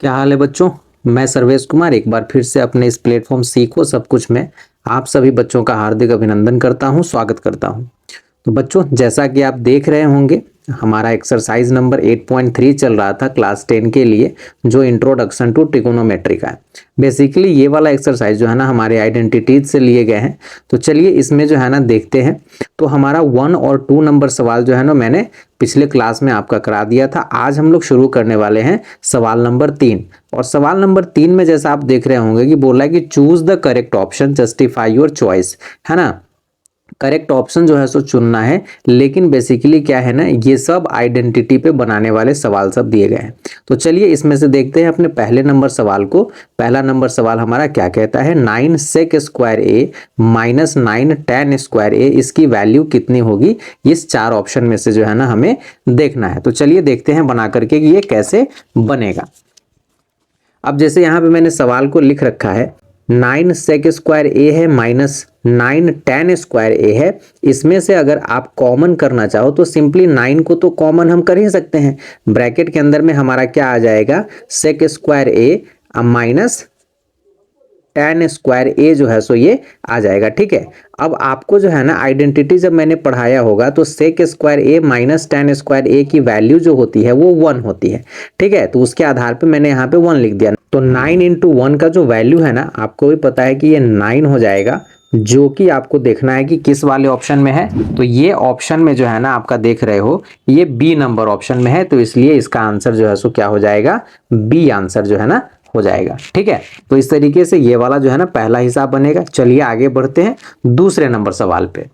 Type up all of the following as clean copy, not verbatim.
क्या हाल है बच्चों। मैं सर्वेश कुमार एक बार फिर से अपने इस प्लेटफॉर्म सीखो सब कुछ में आप सभी बच्चों का हार्दिक अभिनंदन करता हूं, स्वागत करता हूं। तो बच्चों, जैसा कि आप देख रहे होंगे, हमारा एक्सरसाइज नंबर 8.3 चल रहा था क्लास 10 के लिए, जो इंट्रोडक्शन टू ट्रिगोनोमेट्री का है। बेसिकली ये वाला एक्सरसाइज जो है ना हमारे आइडेंटिटीज से लिए गए हैं। तो चलिए इसमें जो है ना देखते हैं। तो हमारा 1 और 2 नंबर सवाल जो है ना मैंने पिछले क्लास में आपका करा दिया था। आज हम लोग शुरू करने वाले हैं सवाल नंबर 3। और सवाल नंबर 3 में जैसा आप देख रहे होंगे कि बोला है कि choose the correct option, justify your choice, है ना। करेक्ट ऑप्शन जो है सो चुनना है। लेकिन बेसिकली क्या है ना, ये सब आइडेंटिटी पे बनाने वाले सवाल सब दिए गए हैं। तो चलिए इसमें से देखते हैं अपने पहले नंबर सवाल को। पहला नंबर सवाल हमारा क्या कहता है, 9 सेक स्क्वायर ए माइनस 9 tan स्क्वायर ए, इसकी वैल्यू कितनी होगी। इस 4 ऑप्शन में से जो है ना हमें देखना है। तो चलिए देखते हैं बना करके कि ये कैसे बनेगा। अब जैसे यहाँ पे मैंने सवाल को लिख रखा है, 9 सेक स्क्वायर ए है माइनस 9 tan स्क्वायर ए है। इसमें से अगर आप कॉमन करना चाहो तो सिंपली 9 को तो कॉमन हम कर ही सकते हैं। ब्रैकेट के अंदर में हमारा क्या आ जाएगा, सेक स्क्वायर ए माइनस tan स्क्वायर ए जो है सो ये आ जाएगा। ठीक है, अब आपको जो है ना आइडेंटिटी जब मैंने पढ़ाया होगा तो सेक स्क्वायर ए माइनस tan स्क्वायर ए की वैल्यू जो होती है वो 1 होती है। ठीक है, तो उसके आधार पे मैंने यहाँ पे 1 लिख दिया। तो 9 इंटू 1 का जो वैल्यू है ना, आपको भी पता है कि ये 9 हो जाएगा, जो कि आपको देखना है कि किस वाले ऑप्शन में है। तो ये ऑप्शन में जो है ना आपका देख रहे हो, ये बी नंबर ऑप्शन में है। तो इसलिए इसका आंसर जो है सो क्या हो जाएगा, बी आंसर जो है ना हो जाएगा। ठीक है, तो इस तरीके से ये वाला जो है ना पहला हिसाब बनेगा। चलिए आगे बढ़ते हैं दूसरे नंबर सवाल पे।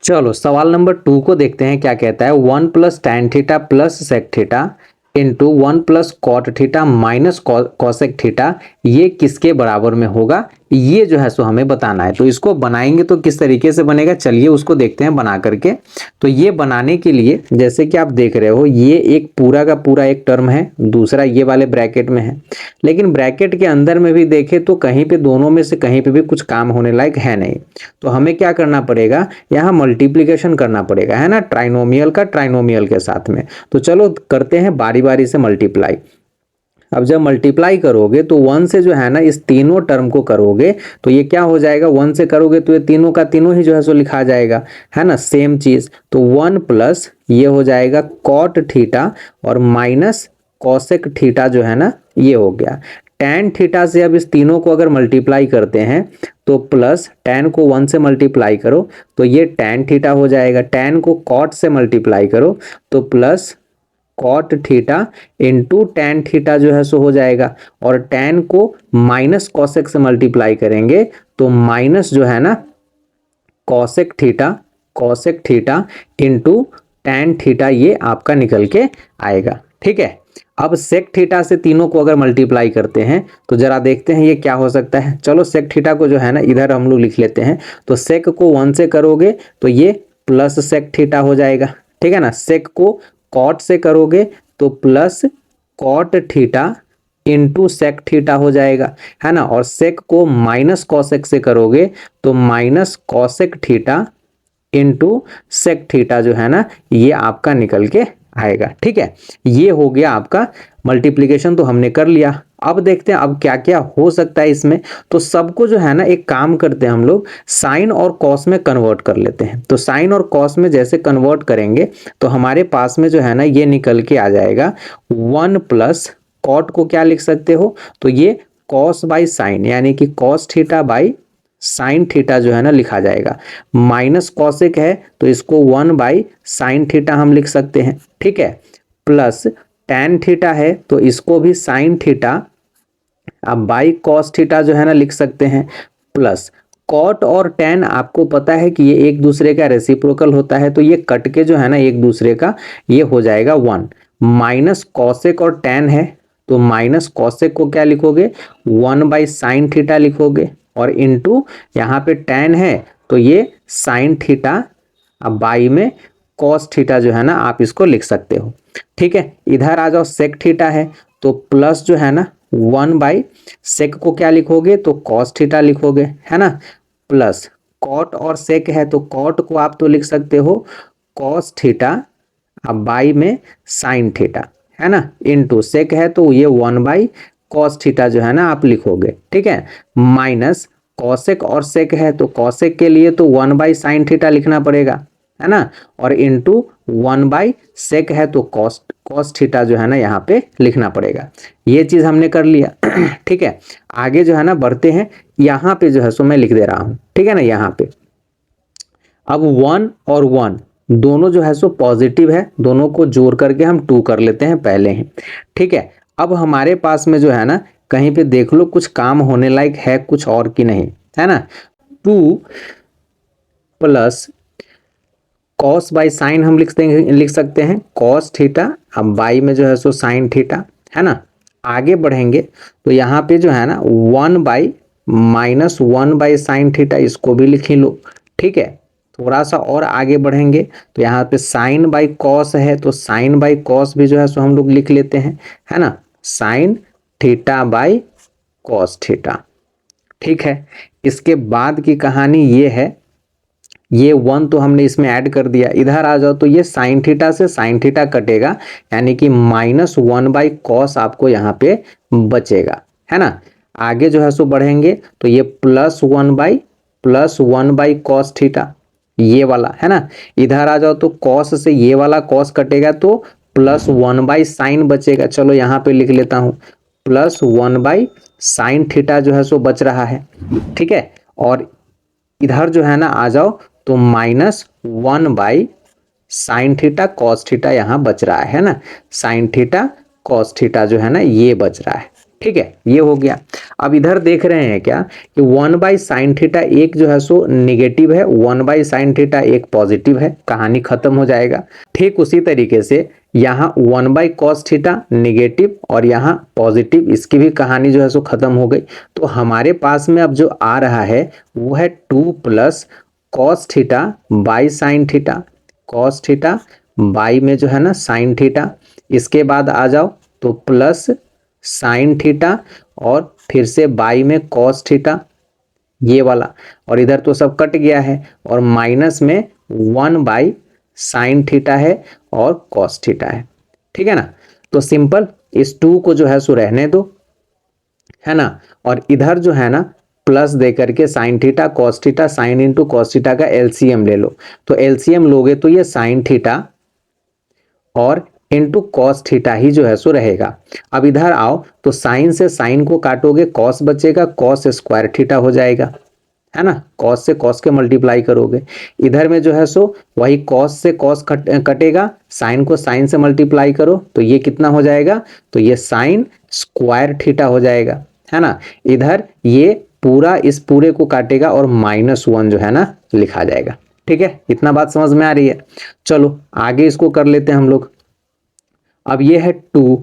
चलो सवाल नंबर 2 को देखते हैं क्या कहता है, 1 plus tan theta plus sec theta into 1 plus cot theta minus cosec theta, ये किसके बराबर में होगा, ये जो है सो हमें बताना है। तो इसको बनाएंगे तो किस तरीके से बनेगा, चलिए उसको देखते हैं बना करके। तो ये बनाने के लिए जैसे कि आप देख रहे हो, ये एक पूरा का पूरा एक टर्म है, दूसरा ये वाले ब्रैकेट में है। लेकिन ब्रैकेट के अंदर में भी देखें तो कहीं पे दोनों में से कहीं पे भी कुछ काम होने लायक है नहीं। तो हमें क्या करना पड़ेगा, यहाँ मल्टीप्लीकेशन करना पड़ेगा, है ना, ट्राइनोमियल का ट्राइनोमियल के साथ में। तो चलो करते हैं बारी बारी से मल्टीप्लाई। अब जब मल्टीप्लाई करोगे तो 1 से जो है ना इस तीनों टर्म को करोगे तो ये क्या हो जाएगा, 1 से करोगे तो ये तीनों का तीनों ही जो है सो लिखा जाएगा, है ना, सेम चीज। तो 1 प्लस ये हो जाएगा कॉट थीटा और माइनस कॉसेक थीटा जो है ना ये हो गया। tan थीटा से अब इस तीनों को अगर मल्टीप्लाई करते हैं तो प्लस tan को 1 से मल्टीप्लाई करो तो ये tan थीटा हो जाएगा। tan को cot से मल्टीप्लाई करो तो plus cot theta into tan theta जो है सो हो जाएगा। और tan को माइनस कॉसेक से मल्टीप्लाई करेंगे तो माइनस जो है ना cosec theta into tan theta, ये आपका निकल के आएगा। ठीक है, अब सेक थीटा से तीनों को अगर मल्टीप्लाई करते हैं तो जरा देखते हैं ये क्या हो सकता है। चलो सेक थीटा को जो है ना इधर हम लोग लिख लेते हैं। तो सेक को 1 से करोगे तो ये प्लस सेक थीटा हो जाएगा। ठीक है ना, सेक को कॉट से करोगे तो plus cot theta into sec theta हो जाएगा, है ना। और सेक को माइनस कॉसेक से करोगे तो minus cosec theta into sec theta जो है ना ये आपका निकल के आएगा। ठीक है, ये हो गया आपका मल्टीप्लिकेशन, तो हमने कर लिया। अब देखते हैं अब क्या क्या हो सकता है इसमें। तो सबको जो है ना एक काम करते हैं हम लोग, साइन और कॉस में कन्वर्ट कर लेते हैं। तो साइन और कॉस में जैसे कन्वर्ट करेंगे तो हमारे पास में जो है ना ये निकल के आ जाएगा 1 प्लस कॉट को क्या लिख सकते हो, तो ये कॉस बाई साइन, यानी कि cos theta by sine theta जो है ना लिखा जाएगा। माइनस कॉसेक है तो इसको 1 बाई साइन थीटा हम लिख सकते हैं। ठीक है, प्लस tan थीटा है तो इसको भी साइन थीटा अब बाई कॉस थीटा जो है ना लिख सकते हैं। प्लस कॉट और tan आपको पता है कि ये एक दूसरे का रेसिप्रोकल होता है, तो ये कट के जो है ना एक दूसरे का ये हो जाएगा 1। माइनस कॉसेक और tan है तो माइनस कॉसेक को क्या लिखोगे, 1 बाई साइन थीटा लिखोगे। और इंटू यहाँ पे tan है तो ये साइन थीटा, अब बाई में कॉस थीटा जो है ना आप इसको लिख सकते हो। ठीक है, इधर आ जाओ, सेक थीटा है तो प्लस जो है ना 1 बाई सेक को क्या लिखोगे, तो कॉस थीटा लिखोगे, है ना। प्लस कॉट और सेक है तो कॉट को आप तो लिख सकते हो कॉस थीटा, अब बाई में साइन थीटा, है ना, इनटू सेक है तो ये 1/cos थीटा जो है ना आप लिखोगे, ठीक है, माइनस कॉसेक और सेक है तो कॉसेक के लिए तो 1/sin थीटा लिखना पड़ेगा, है ना, और इनटू 1/sec है तो cos थीटा जो है ना यहाँ पे लिखना पड़ेगा। ये चीज हमने कर लिया। ठीक है, आगे जो है ना बढ़ते हैं, यहाँ पे जो है सो मैं लिख दे रहा हूँ, ठीक है ना, यहाँ पे अब 1 और 1 दोनों जो है सो पॉजिटिव है, दोनों को जोड़ करके हम 2 कर लेते हैं पहले ही, ठीक है। अब हमारे पास में जो है ना कहीं पे देख लो कुछ काम होने लायक है कुछ और की नहीं, है ना, 2 प्लस कॉस बाई साइन हम लिख सकते हैं कॉस थीटा, अब बाई में जो है सो साइन थीटा, है ना। आगे बढ़ेंगे तो यहाँ पे जो है ना 1/-1/साइन थीटा इसको भी लिख ही लो, ठीक है। थोड़ा सा और आगे बढ़ेंगे तो यहाँ पे साइन बाई कॉस है तो साइन बाई कॉस भी जो है सो हम लोग लिख लेते हैं, है ना, sine theta by cos theta, ठीक है। इसके बाद की कहानी ये है, ये 1 तो हमने इसमें ऐड कर दिया, इधर आ जाओ तो ये साइन थीटा से साइन थीटा कटेगा, यानी कि -1/cos आपको यहाँ पे बचेगा, है ना। आगे जो है सो बढ़ेंगे तो ये +1/cos थीटा ये वाला, है ना। इधर आ जाओ तो cos से ये वाला cos कटेगा तो +1/sin बचेगा, चलो यहाँ पे लिख लेता हूँ +1/sin थीटा जो है सो बच रहा है, ठीक है। और इधर जो है ना आ जाओ तो -1/sin थीटा cos थीटा यहाँ बच रहा है ना, sin थीटा cos थीटा जो है ना ये बच रहा है, ठीक है, ये हो गया। अब इधर देख रहे हैं क्या कि 1/sin थीटा एक जो है सो निगेटिव है, 1/sin थीटा एक पॉजिटिव है, कहानी खत्म हो जाएगा। ठीक उसी तरीके से यहाँ 1/cos थीटा निगेटिव और यहाँ पॉजिटिव, इसकी भी कहानी जो है सो खत्म हो गई। तो हमारे पास में अब जो आ रहा है वो है 2 plus cos theta by sine theta, cos theta by में जो है ना साइन थीटा, इसके बाद आ जाओ तो प्लस साइन थीटा और फिर से बाई में cos थीटा ये वाला, और इधर तो सब कट गया है, और माइनस में 1/sin थीटा है और cos थीटा है, ठीक है ना। तो सिंपल इस 2 को जो है सो रहने दो, है ना, और इधर जो है ना प्लस दे करके sine theta cos theta, sine into cos theta का एलसीएम ले लो, तो एलसीएम लोगे तो ये साइन थीटा और इंटू कॉस थीटा ही जो है सो रहेगा। अब इधर आओ तो साइन से साइन को काटोगे कॉस बचेगा, कॉस स्क्वायर थीटा हो जाएगा, है ना, कॉस से कॉस के मल्टीप्लाई करोगे, इधर में जो है सो वही कॉस से कॉस कटेगा, साइन को साइन से मल्टीप्लाई करो तो ये कितना हो जाएगा, तो ये साइन स्क्वायर थीटा हो जाएगा, है ना। इधर ये पूरा इस पूरे को काटेगा और -1 जो है ना लिखा जाएगा, ठीक है। इतना बात समझ में आ रही है। चलो आगे इसको कर लेते हैं हम लोग। अब ये है 2,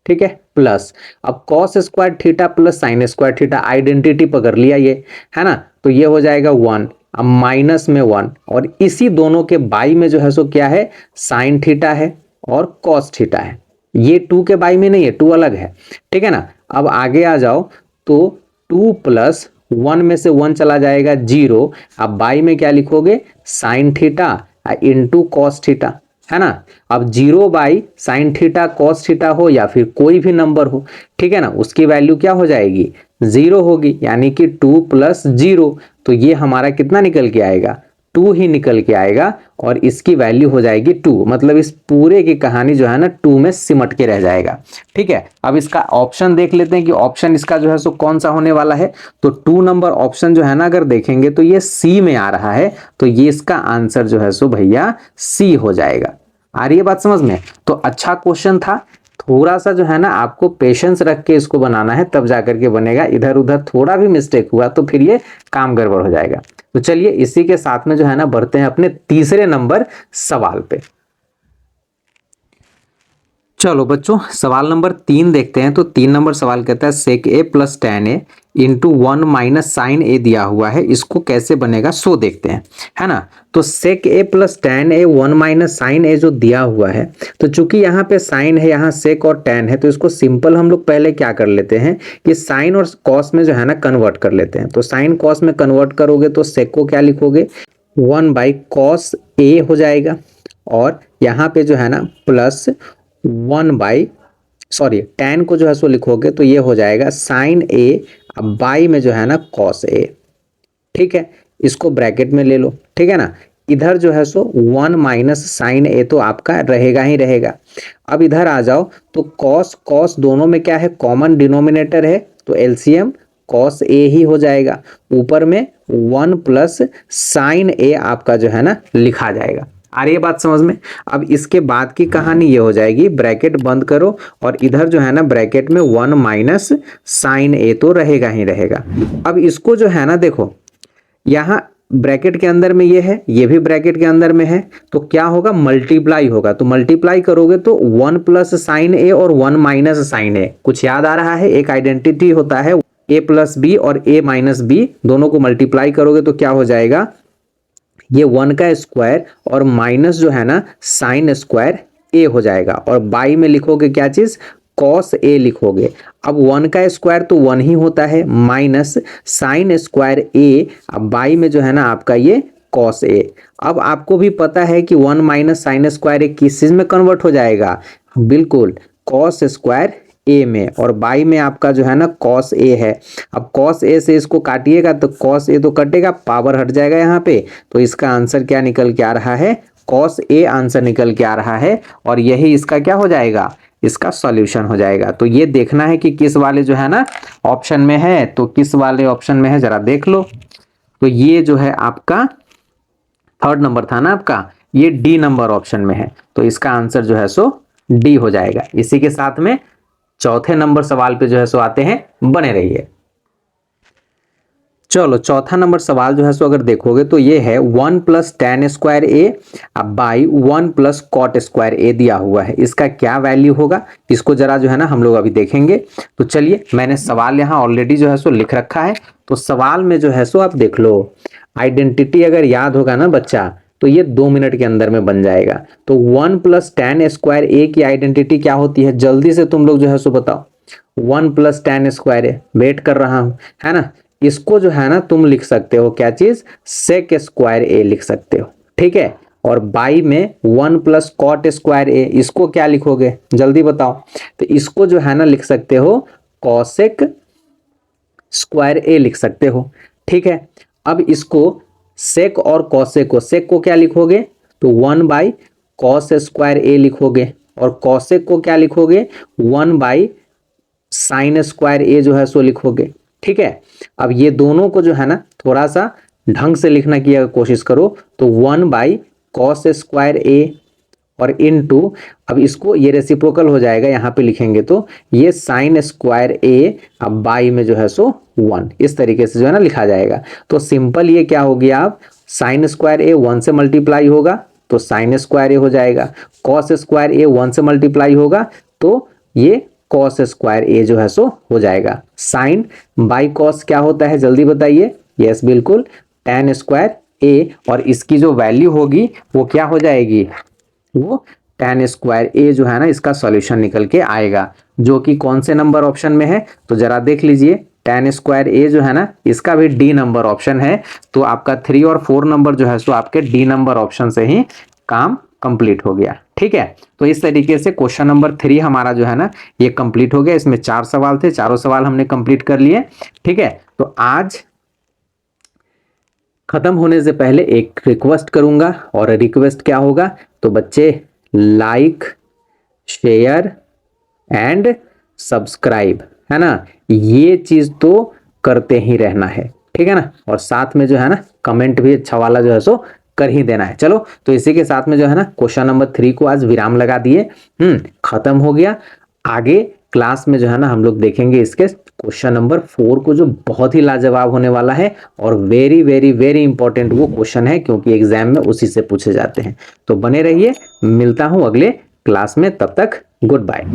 ठीक है, प्लस अब cos square theta plus sine square theta identity पकड़ लिया ये, है ना, तो ये हो जाएगा 1, अब माइनस में 1, और इसी दोनों के बाई में जो है सो क्या है, साइन थीटा है और cos थीटा है, ये 2 के बाई में नहीं है, 2 अलग है, ठीक है ना। अब आगे आ जाओ तो 2 प्लस 1 में से 1 चला जाएगा 0, अब बाई में क्या लिखोगे, sine theta into cos theta, है ना। अब 0/sin थीटा cos थीटा हो या फिर कोई भी नंबर हो, ठीक है ना, उसकी वैल्यू क्या हो जाएगी, 0 होगी, यानी कि 2 + 0, तो ये हमारा कितना निकल के आएगा, 2 ही निकल के आएगा, और इसकी वैल्यू हो जाएगी 2, मतलब इस पूरे की कहानी जो है ना 2 में सिमट के रह जाएगा, ठीक है। अब इसका ऑप्शन देख लेते हैं कि ऑप्शन इसका जो है सो कौन सा होने वाला है, तो 2 नंबर ऑप्शन जो है ना अगर देखेंगे तो ये सी में आ रहा है, तो ये इसका आंसर जो है सो भैया सी हो जाएगा। आ रही है बात समझ में। तो अच्छा क्वेश्चन था, थोड़ा सा जो है ना आपको पेशेंस रख के इसको बनाना है, तब जाकर के बनेगा, इधर उधर थोड़ा भी मिस्टेक हुआ तो फिर ये काम गड़बड़ हो जाएगा। तो चलिए इसी के साथ में जो है ना बढ़ते हैं अपने तीसरे नंबर सवाल पे। चलो बच्चों सवाल नंबर 3 देखते हैं। तो 3 नंबर सवाल कहता है सेक ए प्लस tan ए इंटू 1 माइनस साइन ए दिया हुआ है, इसको कैसे बनेगा सो देखते हैं, है ना। तो सेक ए प्लस tan ए 1 माइनस साइन ए जो दिया हुआ है, तो चूंकि यहाँ पे साइन है, यहाँ सेक और tan है, तो इसको सिंपल हम लोग पहले क्या कर लेते हैं कि साइन और कॉस में जो है ना कन्वर्ट कर लेते हैं। तो साइन कॉस में कन्वर्ट करोगे तो सेक को क्या लिखोगे, 1/cos ए हो जाएगा, और यहाँ पे जो है ना प्लस 1 बाई सॉरी tan को जो है सो लिखोगे तो ये हो जाएगा साइन ए, अब बाई में जो है ना कॉस ए। ठीक है, इसको ब्रैकेट में ले लो। ठीक है ना, इधर जो है सो 1 माइनस साइन ए तो आपका रहेगा ही रहेगा। अब इधर आ जाओ तो कॉस कॉस दोनों में क्या है, कॉमन डिनोमिनेटर है, तो एलसीएम कॉस ए ही हो जाएगा। ऊपर में 1 प्लस साइन ए आपका जो है ना लिखा जाएगा। आ रही है बात समझ में। अब इसके बाद की कहानी ये हो जाएगी, ब्रैकेट बंद करो और इधर जो है ना ब्रैकेट में 1 माइनस साइन ए तो रहेगा ही रहेगा। अब इसको जो है ना देखो, यहाँ ब्रैकेट के अंदर में ये है, ये भी ब्रैकेट के अंदर में है, तो क्या होगा, मल्टीप्लाई होगा। तो मल्टीप्लाई करोगे तो 1 प्लस साइन ए और 1 माइनस साइन ए, कुछ याद आ रहा है, एक आइडेंटिटी होता है ए प्लस बी और ए माइनस बी, दोनों को मल्टीप्लाई करोगे तो क्या हो जाएगा, ये 1 का स्क्वायर और माइनस जो है ना साइन स्क्वायर ए हो जाएगा। और बाई में लिखोगे क्या चीज, कॉस ए लिखोगे। अब 1 का स्क्वायर तो 1 ही होता है, माइनस साइन स्क्वायर ए, अब बाई में जो है ना आपका ये कॉस ए। अब आपको भी पता है कि 1 माइनस साइन स्क्वायर ए किस चीज में कन्वर्ट हो जाएगा, बिल्कुल कॉस स्क्वायर ए में, और बाई में आपका जो है ना कॉस ए है। अब कॉस ए से इसको काटिएगा तो कॉस ए तो कटेगा, पावर हट जाएगा यहाँ पे, तो इसका आंसर क्या निकल के आ रहा है, कॉस ए आंसर निकल के आ रहा है। और यही इसका क्या हो जाएगा, इसका सॉल्यूशन हो जाएगा। तो ये देखना है कि किस वाले जो है ना ऑप्शन में है, तो किस वाले ऑप्शन में है जरा देख लो। तो ये जो है आपका 3rd नंबर था ना आपका, ये डी नंबर ऑप्शन में है, तो इसका आंसर जो है सो डी हो जाएगा। इसी के साथ में 4थे नंबर सवाल पे जो है सो आते हैं, बने रहिए। चलो 4था नंबर सवाल जो है सो अगर देखोगे तो ये है 1 प्लस टेन स्क्वायर ए अब बाई 1 प्लस कॉट स्क्वायर ए दिया हुआ है, इसका क्या वैल्यू होगा, इसको जरा जो है ना हम लोग अभी देखेंगे। तो चलिए, मैंने सवाल यहाँ ऑलरेडी जो है सो लिख रखा है, तो सवाल में जो है सो आप देख लो, आइडेंटिटी अगर याद होगा ना बच्चा तो ये 2 मिनट के अंदर में बन जाएगा। तो 1 प्लस टेन स्क्वायर ए की आइडेंटिटी क्या होती है, जल्दी से तुम लोग जो है सो बताओ। 1 प्लस टेन स्क्वायर ए, वेट कर रहा हूं, है ना। इसको जो है ना तुम लिख सकते हो क्या चीज, सेक स्क्वायर ए लिख सकते हो, ठीक है। और बाई में 1 प्लस कॉट स्क्वायर ए, इसको क्या लिखोगे जल्दी बताओ। तो इसको जो है ना लिख सकते हो कॉसेक स्क्वायर ए लिख सकते हो, ठीक है। अब इसको सेक और कॉसेक को, सेक को क्या लिखोगे तो 1 बाई कॉस स्क्वायर ए लिखोगे, और कॉसेक को क्या लिखोगे 1 बाई साइन स्क्वायर ए जो है सो लिखोगे, ठीक है। अब ये दोनों को जो है ना थोड़ा सा ढंग से लिखना की कोशिश करो, तो 1 बाई कॉस स्क्वायर ए और इनटू, अब इसको ये रेसिप्रोकल हो जाएगा यहाँ पे लिखेंगे तो ये साइन स्क्वायर ए, अब बाई में जो है सो 1, इस तरीके से जो है ना लिखा जाएगा। तो सिंपल ये क्या हो गया, अब साइन स्क्वायर ए 1 से मल्टीप्लाई होगा तो साइन स्क्वायर ए हो जाएगा, कॉस स्क्वायर ए 1 से मल्टीप्लाई होगा तो ये कॉस स्क्वायर ए जो है सो हो जाएगा। साइन बाई कॉस क्या होता है जल्दी बताइए, यस बिल्कुल टेन स्क्वायर ए, और इसकी जो वैल्यू होगी वो क्या हो जाएगी, वो टेन स्क्वायर ए जो है ना इसका सॉल्यूशन निकल के आएगा, जो कि कौन से नंबर ऑप्शन में है तो जरा देख लीजिए। टेन स्क्वायर ए जो है ना इसका भी डी नंबर ऑप्शन है, तो आपका 3 और 4 नंबर जो है सो आपके डी नंबर ऑप्शन से ही काम कंप्लीट हो गया, ठीक है। तो इस तरीके से क्वेश्चन नंबर 3 हमारा जो है ना ये कंप्लीट हो गया। इसमें 4 सवाल थे, चारों सवाल हमने कंप्लीट कर लिए, ठीक है। तो आज खत्म होने से पहले एक रिक्वेस्ट करूंगा, और रिक्वेस्ट क्या होगा तो बच्चे लाइक शेयर एंड सब्सक्राइब, है ना, ये चीज तो करते ही रहना है, ठीक है ना। और साथ में जो है ना कमेंट भी अच्छा वाला जो है सो कर ही देना है। चलो, तो इसी के साथ में जो है ना क्वेश्चन नंबर 3 को आज विराम लगा दिए, खत्म हो गया। आगे क्लास में जो है ना हम लोग देखेंगे इसके क्वेश्चन नंबर 4 को, जो बहुत ही लाजवाब होने वाला है और वेरी वेरी वेरी इंपॉर्टेंट वो क्वेश्चन है, क्योंकि एग्जाम में उसी से पूछे जाते हैं। तो बने रहिए, मिलता हूं अगले क्लास में, तब तक गुड बाय।